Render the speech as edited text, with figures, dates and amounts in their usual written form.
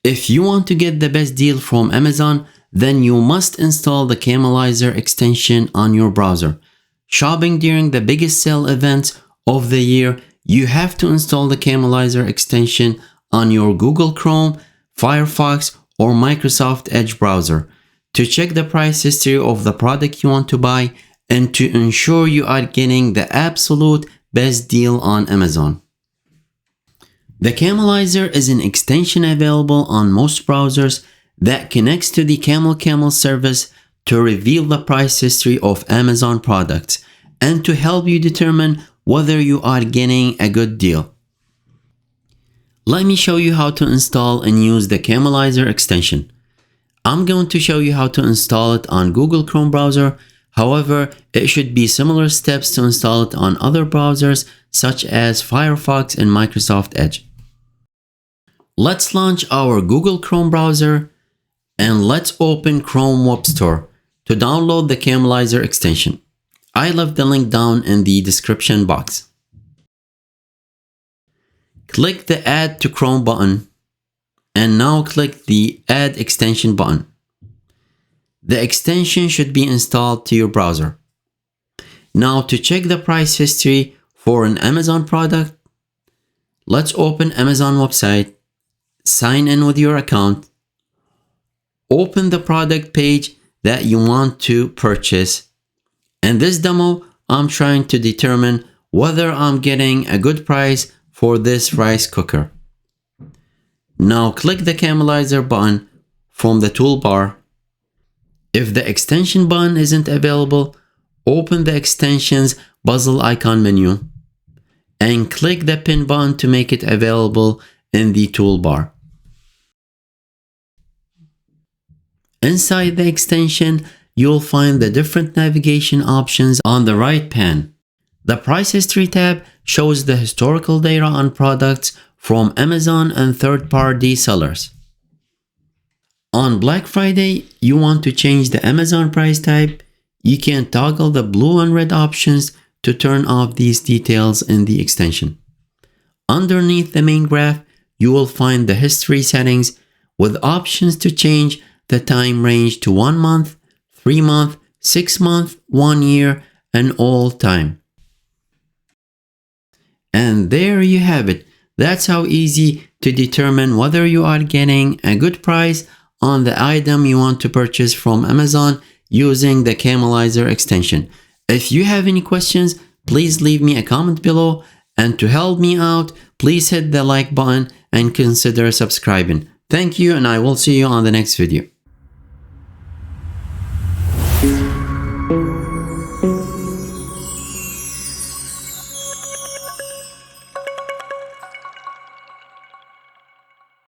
If you want to get the best deal from Amazon, then you must install the Camelizer extension on your browser. Shopping during the biggest sale events of the year, you have to install the Camelizer extension on your Google Chrome, Firefox, or Microsoft Edge browser to check the price history of the product you want to buy and to ensure you are getting the absolute best deal on Amazon. The Camelizer is an extension available on most browsers that connects to the Camel service to reveal the price history of Amazon products and to help you determine whether you are getting a good deal. Let me show you how to install and use the Camelizer extension. I'm going to show you how to install it on Google Chrome browser. However, it should be similar steps to install it on other browsers such as Firefox and Microsoft Edge. Let's launch our Google Chrome browser and let's open Chrome Web Store to download the Camelizer extension. I left the link down in the description box. Click the Add to Chrome button and now click the Add Extension button. The extension should be installed to your browser. Now to check the price history for an Amazon product, let's open Amazon website, sign in with your account, open the product page that you want to purchase. In this demo, I'm trying to determine whether I'm getting a good price for this rice cooker. Now click the Camelizer button from the toolbar. If the extension button isn't available, open the extension's puzzle icon menu and click the pin button to make it available in the toolbar. Inside the extension, you'll find the different navigation options on the right pane. The Price History tab shows the historical data on products from Amazon and third-party sellers. On Black Friday, you want to change the Amazon price type. You can toggle the blue and red options to turn off these details in the extension. Underneath the main graph, you will find the history settings with options to change the time range to 1 month, 3 month, 6 month, 1 year, and all time. And there you have it. That's how easy to determine whether you are getting a good price on the item you want to purchase from Amazon using the Camelizer extension. If you have any questions, please leave me a comment below, and to help me out, please hit the like button and consider subscribing. Thank you, and I will see you on the next video.